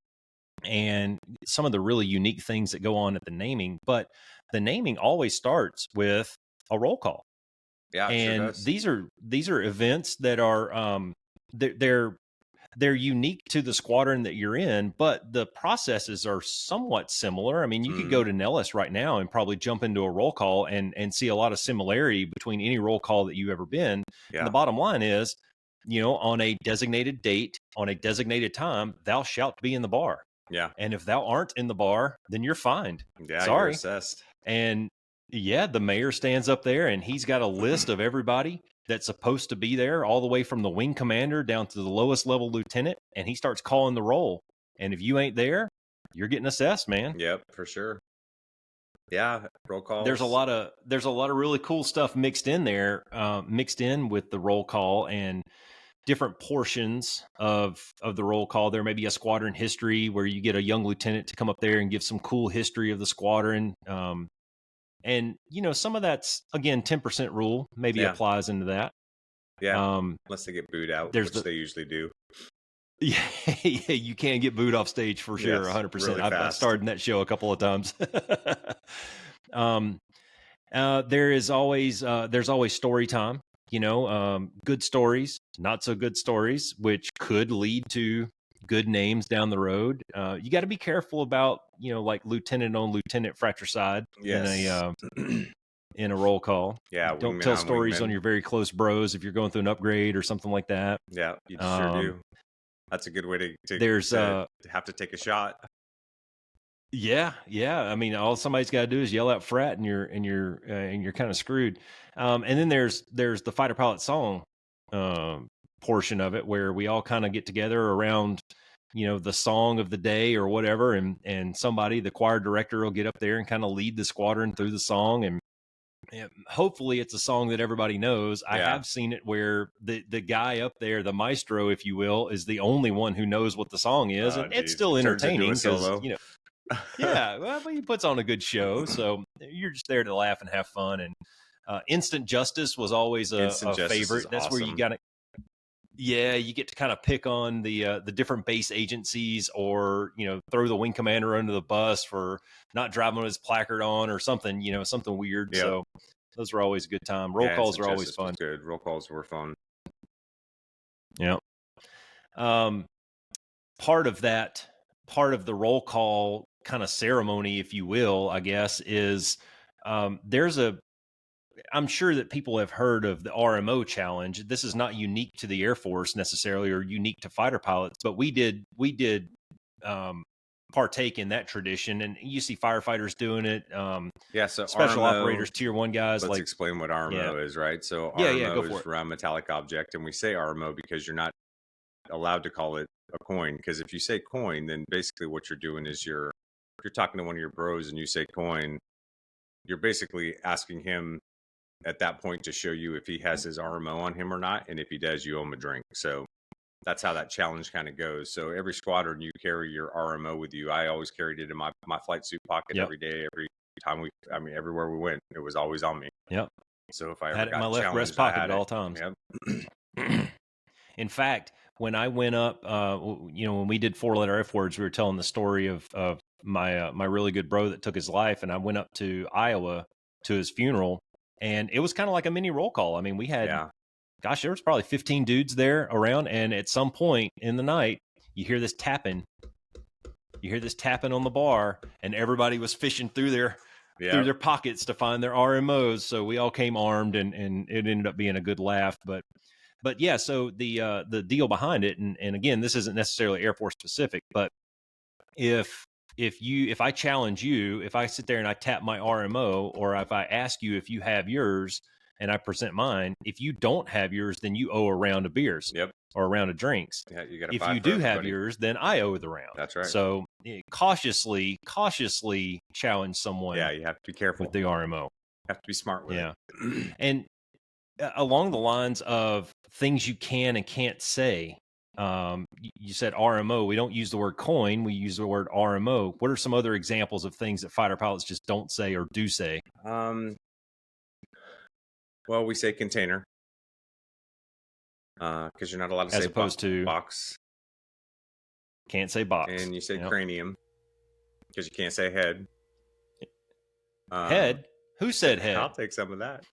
and some of the really unique things that go on at the naming, but the naming always starts with a roll call. Yeah. And these are events that are, they're unique to the squadron that you're in, but the processes are somewhat similar. I mean, you could go to Nellis right now and probably jump into a roll call and see a lot of similarity between any roll call that you've ever been. Yeah. And the bottom line is, on a designated date, on a designated time, thou shalt be in the bar. Yeah. And if thou aren't in the bar, then you're fined. Yeah, Sorry. you're assessed. And yeah, the mayor stands up there and he's got a list of everybody that's supposed to be there, all the way from the wing commander down to the lowest level lieutenant, and he starts calling the roll. And if you ain't there, you're getting assessed, man. Yep, for sure. Yeah, roll calls. There's a lot of really cool stuff mixed in there, mixed in with the roll call and different portions of the roll call. There may be a squadron history where you get a young lieutenant to come up there and give some cool history of the squadron. And some of that's, again, 10% rule maybe applies into that. Yeah. Unless they get booed out, which they usually do. Yeah, you can get booed off stage for sure. 100%. Really I've starred in that show a couple of times. There's always story time, good stories, not so good stories, which could lead to good names down the road. You got to be careful about, like lieutenant on lieutenant fratricide in a roll call. Yeah. Don't tell stories on your very close bros if you're going through an upgrade or something like that. Yeah, you sure do. That's a good way to have to take a shot. Yeah. I mean, all somebody's got to do is yell out frat, and you're kind of screwed. And then there's the fighter pilot song portion of it, where we all kind of get together around, the song of the day or whatever, and somebody, the choir director, will get up there and kind of lead the squadron through the song, and hopefully it's a song that everybody knows. I have seen it where the guy up there, the maestro, if you will, is the only one who knows what the song is, and it's still entertaining because well, he puts on a good show, so you're just there to laugh and have fun. And Instant Justice was always a favorite. That's awesome. Where you got to you get to kind of pick on the different base agencies, or throw the wing commander under the bus for not driving his placard on or something, something weird. Yep. So those were always a good time. Roll calls are always fun. Good. Roll calls were fun. Yeah. Part of the roll call kind of ceremony, if you will, I guess, is I'm sure that people have heard of the RMO challenge. This is not unique to the Air Force necessarily, or unique to fighter pilots, but we did partake in that tradition, and you see firefighters doing it. So special RMO, operators, tier 1 guys. Let's explain what RMO is, right? So RMO go for is round metallic object, and we say RMO because you're not allowed to call it a coin, because if you say coin, then basically what you're doing is you're talking to one of your bros and you say coin, you're basically asking him at that point to show you if he has his RMO on him or not, and if he does, you owe him a drink. So that's how that challenge kind of goes. So every squadron, you carry your RMO with you. I always carried it in my flight suit pocket every day, every time everywhere we went, it was always on me. Yep. So if I had it in my left breast pocket at all times. Yep. In fact, when I went up, when we did 4-letter F words, we were telling the story of my really good bro that took his life, and I went up to Iowa to his funeral, and it was kind of like a mini roll call. I mean, we had, there was probably 15 dudes there around, and at some point in the night, you hear this tapping. You hear this tapping on the bar, and everybody was fishing through their pockets to find their RMOs. So we all came armed, and it ended up being a good laugh. But yeah, so the deal behind it, and again, this isn't necessarily Air Force specific, but if I challenge you, if I sit there and I tap my RMO, or if I ask you if you have yours and I present mine, if you don't have yours, then you owe a round of beers. Yep. Or a round of drinks. Yeah, you gotta if you do have yours, then I owe the round. That's right. So cautiously challenge someone. Yeah, you have to be careful with the RMO. You have to be smart with it. And along the lines of things you can and can't say, you said RMO. We don't use the word coin. We use the word RMO. What are some other examples of things that fighter pilots just don't say or do say? Well, we say container. Because you're not allowed to say box. Can't say box. And you say cranium, because you can't say head. Head? Who said head? I'll take some of that.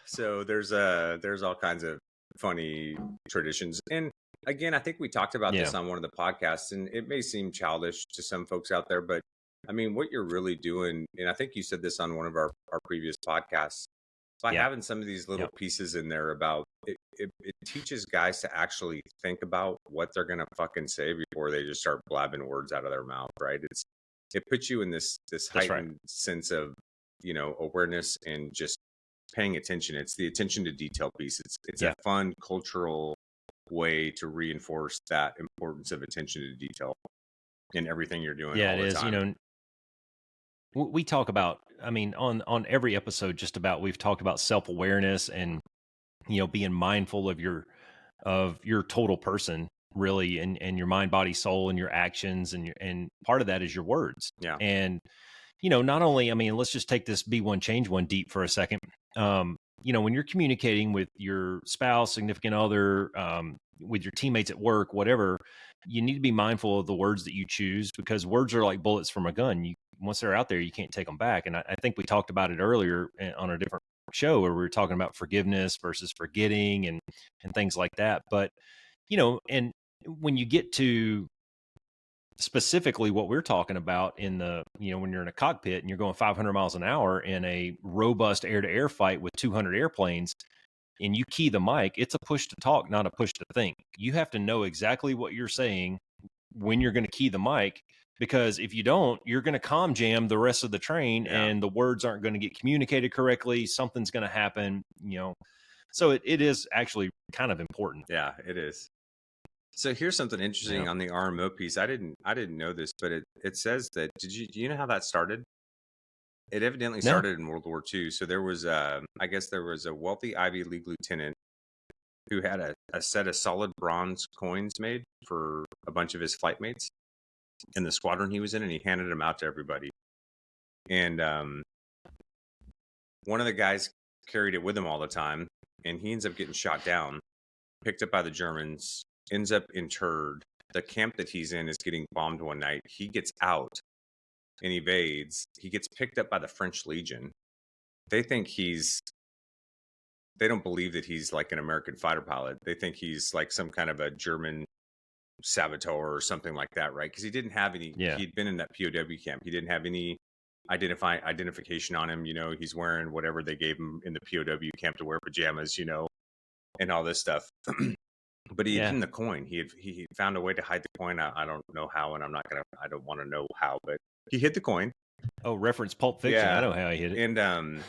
So there's all kinds of funny traditions. And again, I think we talked about Yeah. this on one of the podcasts, and it may seem childish to some folks out there, but I mean, what you're really doing, and I think you said this on one of our previous podcasts, by Yeah. having some of these little Yep. pieces in there about it teaches guys to actually think about what they're gonna fucking say before they just start blabbing words out of their mouth, right? It puts you in this That's right. heightened sense of, you know, awareness and just paying attention. It's the attention to detail piece. It's a Yeah. fun cultural way to reinforce that importance of attention to detail in everything you're doing Yeah, all it the is. You time. know, we talk about, I mean, on every episode, just about, we've talked about self-awareness and, you know, being mindful of your total person, really, and your mind, body, soul, and your actions, and part of that is your words. Yeah. And, you know, not only, I mean, let's just take this be one, change one deep for a second. You know, when you're communicating with your spouse, significant other, with your teammates at work, whatever, you need to be mindful of the words that you choose, because words are like bullets from a gun. Once they're out there, you can't take them back. And I think we talked about it earlier on a different show where we were talking about forgiveness versus forgetting and things like that. But, you know, and when you get to specifically what we're talking about in the, you know, when you're in a cockpit and you're going 500 miles an hour in a robust air-to-air fight with 200 airplanes, and you key the mic, it's a push to talk, not a push to think. You have to know exactly what you're saying when you're going to key the mic, because if you don't, you're going to comm jam the rest of the train, Yeah. and the words aren't going to get communicated correctly. Something's going to happen, you know. So it is actually kind of important. Yeah, it is. So here's something interesting Yeah. on the RMO piece. I didn't know this, but it says that, do you know how that started? It evidently No. started in World War II. So there was I guess there was a wealthy Ivy League lieutenant who had a set of solid bronze coins made for a bunch of his flight mates in the squadron he was in, and he handed them out to everybody. And one of the guys carried it with him all the time, and he ends up getting shot down, picked up by the Germans, ends up interred. The camp that he's in is getting bombed one night. He gets out and evades. He gets picked up by the French Legion. They think they don't believe that he's like an American fighter pilot. They think he's like some kind of a German saboteur or something like that, right? Because he didn't have any, Yeah. he'd been in that POW camp. He didn't have any identification on him. You know, he's wearing whatever they gave him in the POW camp to wear, pajamas, you know, and all this stuff. But he had hidden the coin. He had found a way to hide the coin. I don't know how, and I don't want to know how, but he hid the coin. Oh, reference Pulp Fiction. Yeah. I know how he hit it. And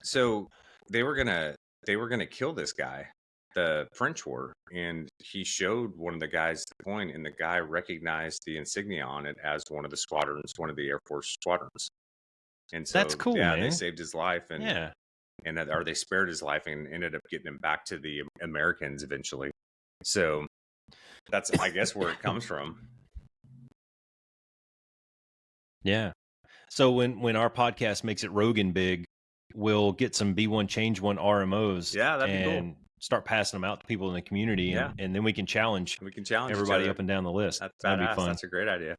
so they were gonna kill this guy. The French were, and he showed one of the guys the coin, and the guy recognized the insignia on it as one of the squadrons, one of the Air Force squadrons. And so That's cool, yeah, man. they saved his life, and Yeah. or they spared his life and ended up getting him back to the Americans eventually. So that's, I guess, where it comes from. Yeah. So when our podcast makes it Rogan big, we'll get some B1 Change One RMOs. Yeah, that'd be cool. And start passing them out to people in the community. Yeah. And then we can challenge everybody up and down the list. That'd be fun. That's a great idea.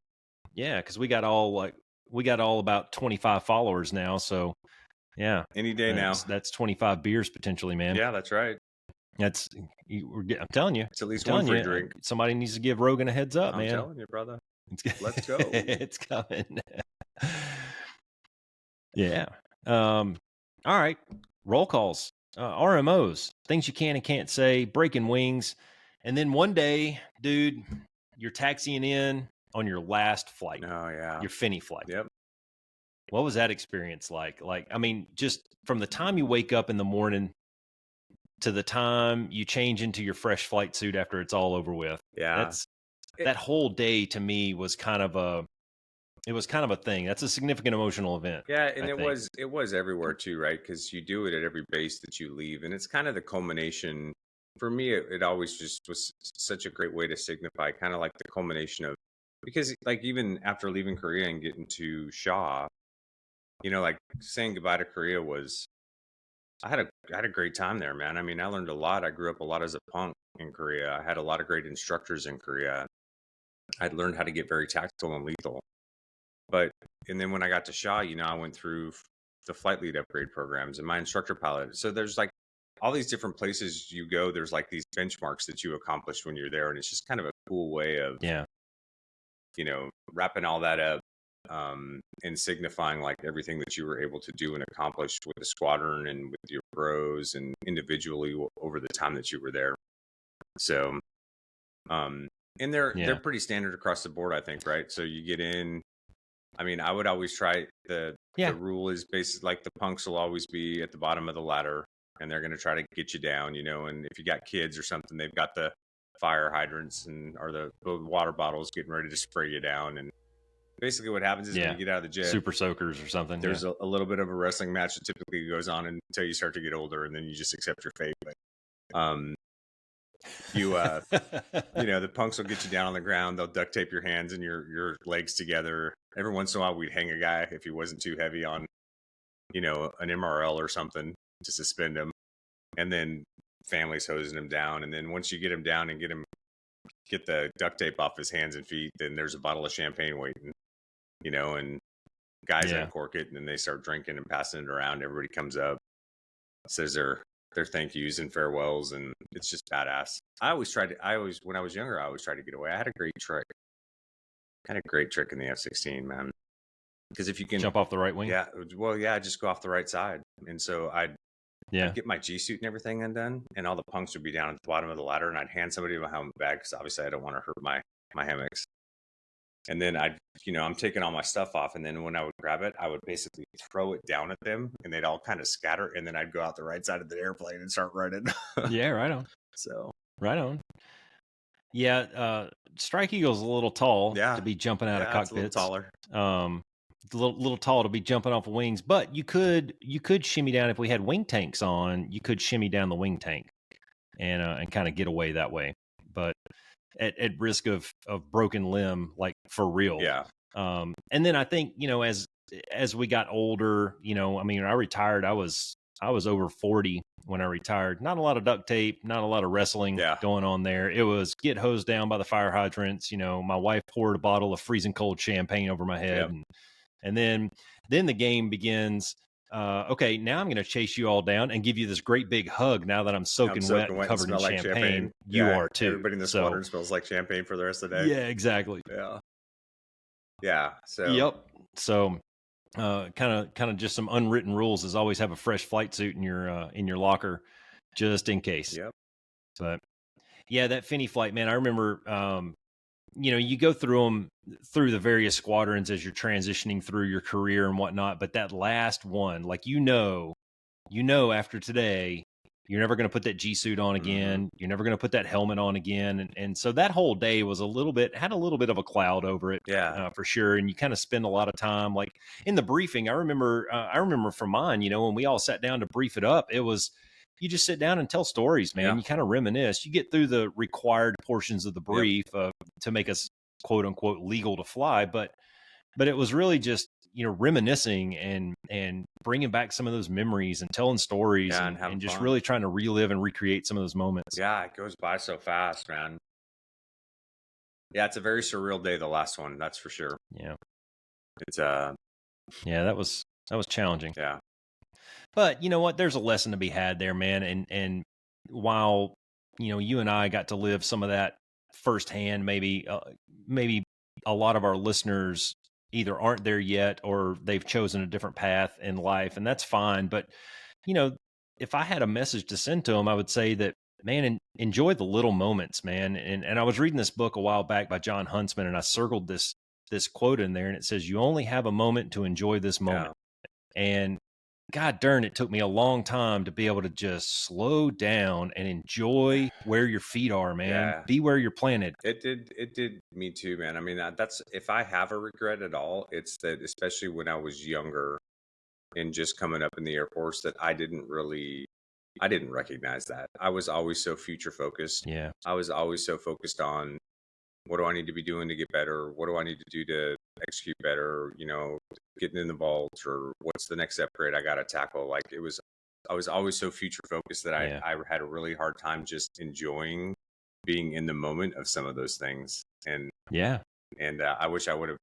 Yeah, because we got all about 25 followers now. So yeah. Any day now. That's 25 beers potentially, man. Yeah, that's right. I'm telling you. It's at least one free drink. Somebody needs to give Rogan a heads up, man. I'm telling you, brother. Let's go. It's coming. Yeah. All right. Roll calls, RMOs, things you can and can't say, breaking wings. And then one day, dude, you're taxiing in on your last flight. Oh, yeah. Your Finney flight. Yep. What was that experience like? Like, I mean, just from the time you wake up in the morning to the time you change into your fresh flight suit after it's all over with. Yeah. That whole day to me was kind of a thing. That's a significant emotional event. Yeah, and it was everywhere too, right? Because you do it at every base that you leave, and it's kind of the culmination. For me, it always just was such a great way to signify kind of like the culmination of, because like even after leaving Korea and getting to Shaw, you know, like saying goodbye to Korea was, I had a great time there, man. I mean, I learned a lot. I grew up a lot as a punk in Korea. I had a lot of great instructors in Korea. I'd learned how to get very tactical and lethal. And then when I got to Shaw, you know, I went through the flight lead upgrade programs and my instructor pilot. So there's like all these different places you go, there's like these benchmarks that you accomplished when you're there. And it's just kind of a cool way of, wrapping all that up, and signifying like everything that you were able to do and accomplish with the squadron and with your bros and individually over the time that you were there. So, and they're pretty standard across the board, I think, right? So you get in. I mean, I would always try the rule is basically like the punks will always be at the bottom of the ladder, and they're going to try to get you down, and if you got kids or something, they've got the fire hydrants or the water bottles getting ready to spray you down. And basically what happens is when you get out of the jet, super soakers or something, there's a little bit of a wrestling match that typically goes on until you start to get older, and then you just accept your fate. But the punks will get you down on the ground. They'll duct tape your hands and your legs together. Every once in a while we'd hang a guy if he wasn't too heavy on an MRL or something to suspend him, and then families hosing him down. And then once you get him down and get the duct tape off his hands and feet, then there's a bottle of champagne waiting, and guys uncork it, and then they start drinking and passing it around. Everybody comes up, says their thank yous and farewells, and it's just badass. When I was younger, I always tried to get away. I had a great trick. In the F-16, man. Because if you can jump off the right wing, just go off the right side. And so I'd get my G suit and everything undone, and all the punks would be down at the bottom of the ladder, and I'd hand somebody my helmet bag because obviously I don't want to hurt my hammocks. And then I'm taking all my stuff off, and then when I would grab it, I would basically throw it down at them, and they'd all kind of scatter, and then I'd go out the right side of the airplane and start running. Yeah, right on. So right on. Yeah, Strike Eagle's a little tall to be jumping out of cockpits. It's a little taller. A little tall to be jumping off of wings, but you could shimmy down if we had wing tanks on. You could shimmy down the wing tank and kind of get away that way, but at risk of broken limb, like for real. Yeah. And then I think as we got older, I mean, I retired. I was over 40 when I retired. Not a lot of duct tape, not a lot of wrestling going on there. It was get hosed down by the fire hydrants. My wife poured a bottle of freezing cold champagne over my head, and then the game begins. Okay, now I'm going to chase you all down and give you this great big hug. Now that I'm soaking wet and covered in champagne, you are too. Everybody in the squadron smells like champagne for the rest of the day. Yeah, exactly. Yeah. So. Yep. So, kind of just some unwritten rules is always have a fresh flight suit in your locker, just in case. Yep. But yeah, that Finney flight, man, I remember. You go through the various squadrons as you're transitioning through your career and whatnot. But that last one, like, after today, you're never going to put that G suit on again. Mm-hmm. You're never going to put that helmet on again. And so that whole day was had a little bit of a cloud over it. Yeah, for sure. And you kind of spend a lot of time, like in the briefing. I remember from mine, when we all sat down to brief it up, it was, you just sit down and tell stories, man. Yeah. You kind of reminisce. You get through the required portions of the brief to make us quote unquote legal to fly, but it was really just reminiscing and bringing back some of those memories and telling stories and just really trying to relive and recreate some of those moments. Yeah, it goes by so fast, man. Yeah, it's a very surreal day. The last one, that's for sure. Yeah, it's that was challenging. Yeah. But you know what? There's a lesson to be had there, man. And while you and I got to live some of that firsthand, maybe a lot of our listeners either aren't there yet or they've chosen a different path in life, and that's fine. But if I had a message to send to them, I would say that, man, enjoy the little moments, man. And I was reading this book a while back by John Huntsman, and I circled this quote in there, and it says, "You only have a moment to enjoy this moment." Yeah. And God darn, it took me a long time to be able to just slow down and enjoy where your feet are, man. Yeah. Be where you're planted. It did me too, man. I mean, that's, if I have a regret at all, it's that, especially when I was younger and just coming up in the Air Force, that I didn't recognize that. I was always so future focused. Yeah. I was always so focused on, what do I need to be doing to get better? What do I need to do to execute better? Getting in the vault, or what's the next upgrade I got to tackle? Like, I was always so future focused that I had a really hard time just enjoying being in the moment of some of those things. And I wish I would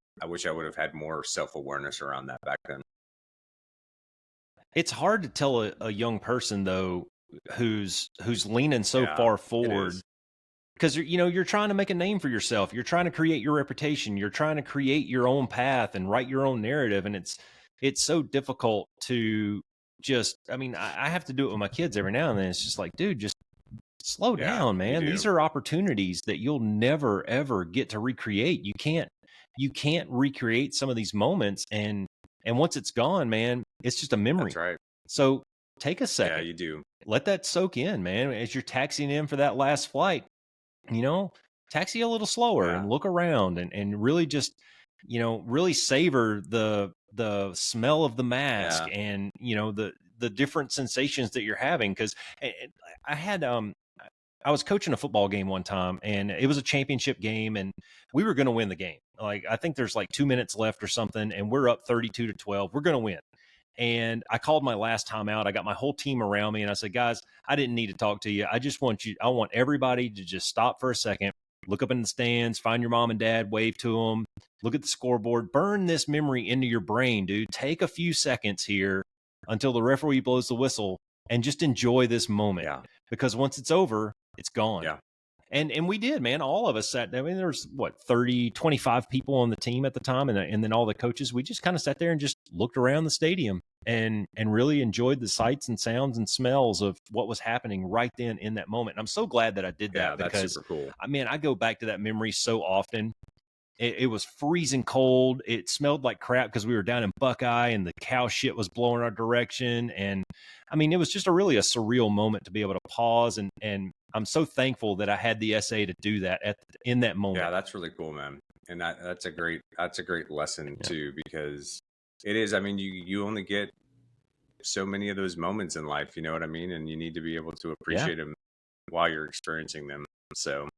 have had more self-awareness around that back then. It's hard to tell a young person, though, who's leaning so far forward, because you're trying to make a name for yourself. You're trying to create your reputation. You're trying to create your own path and write your own narrative. And it's so difficult to just, I mean, I have to do it with my kids every now and then. It's just like, dude, just slow down, man. These are opportunities that you'll never, ever get to recreate. You can't recreate some of these moments. And once it's gone, man, it's just a memory. That's right. So take a second. Yeah, you do. Let that soak in, man. As you're taxiing in for that last flight, taxi a little slower and look around and really just, really savor the smell of the mask and, the different sensations that you're having. Cause I was coaching a football game one time, and it was a championship game, and we were going to win the game. Like, I think there's like 2 minutes left or something, and we're up 32-12. We're going to win. And I called my last time out. I got my whole team around me, and I said, guys, I didn't need to talk to you. I want everybody to just stop for a second, look up in the stands, find your mom and dad, wave to them, look at the scoreboard, burn this memory into your brain, dude. Take a few seconds here until the referee blows the whistle and just enjoy this moment. Yeah. Because once it's over, it's gone. Yeah. And we did, man. All of us sat there. I mean, there was 25 people on the team at the time. And then all the coaches, we just kind of sat there and just looked around the stadium and really enjoyed the sights and sounds and smells of what was happening right then in that moment. And I'm so glad that I did that, because that's super cool. I go back to that memory so often. It was freezing cold. It smelled like crap because we were down in Buckeye and the cow shit was blowing our direction. And I mean, it was just really a surreal moment to be able to pause. And I'm so thankful that I had the SA to do that in that moment. Yeah, that's really cool, man. And that's a great lesson too, because it is, I mean, you only get so many of those moments in life, you know what I mean? And you need to be able to appreciate them while you're experiencing them. So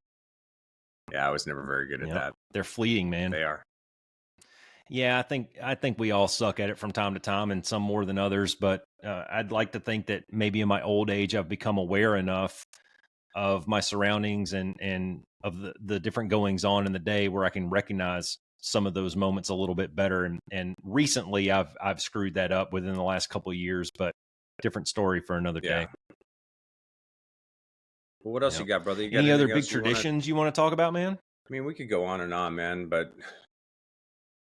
yeah, I was never very good at that. They're fleeting, man. They are. Yeah, I think we all suck at it from time to time, and some more than others. But I'd like to think that maybe in my old age, I've become aware enough of my surroundings and of the different goings on in the day where I can recognize some of those moments a little bit better. And recently, I've screwed that up within the last couple of years. But different story for another day. Well, what else you got, brother? You got any other big traditions you want to talk about, man? I mean, we could go on and on, man, but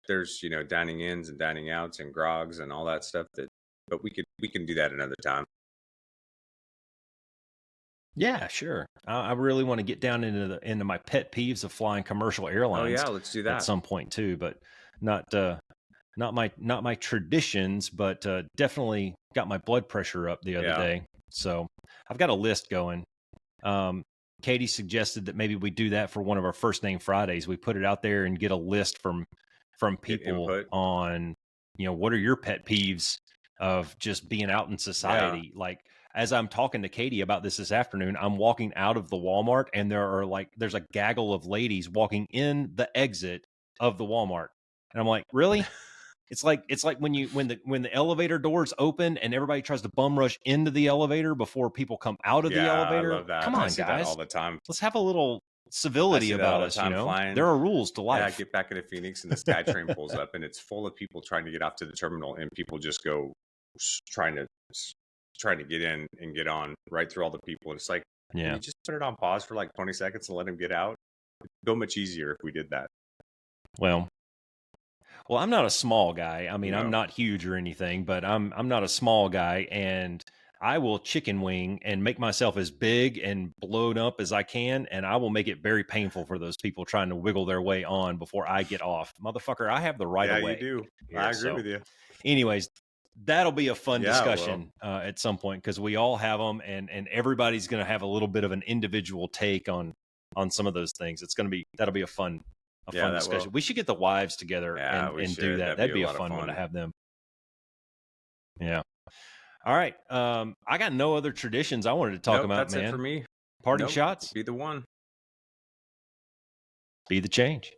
there's, dining ins and dining outs and grogs and all that stuff but we can do that another time. Yeah, sure. I really want to get down into my pet peeves of flying commercial airlines. Oh yeah, let's do that at some point too, but not my traditions, but definitely got my blood pressure up the other day. So I've got a list going. Katie suggested that maybe we do that for one of our First Name Fridays. We put it out there and get a list from people on, what are your pet peeves of just being out in society? Yeah. Like, as I'm talking to Katie about this afternoon, I'm walking out of the Walmart, and there's a gaggle of ladies walking in the exit of the Walmart. And I'm like, really? It's like when the elevator doors open and everybody tries to bum rush into the elevator before people come out of the elevator. I love that. Come on, I see guys, that all the time. Let's have a little civility about us. Flying. There are rules to life. Yeah, I get back into Phoenix and the SkyTrain pulls up and it's full of people trying to get off to the terminal, and people just go trying to get in and get on right through all the people. And it's like, can you just put it on pause for like 20 seconds and let him get out? It'd go much easier if we did that. Well, I'm not a small guy. I mean, I'm not huge or anything, but I'm not a small guy, and I will chicken wing and make myself as big and blown up as I can, and I will make it very painful for those people trying to wiggle their way on before I get off. Motherfucker, I have the right of way. Yeah, you do. Here, I agree with you. Anyways, that'll be a fun discussion at some point, because we all have them, and everybody's going to have a little bit of an individual take on some of those things. That'll be a fun discussion. We should get the wives together and do that. That'd be a fun one to have them. Yeah. All right. I got no other traditions I wanted to talk about, that's man. It for me. Parting shots. Be the one. Be the change.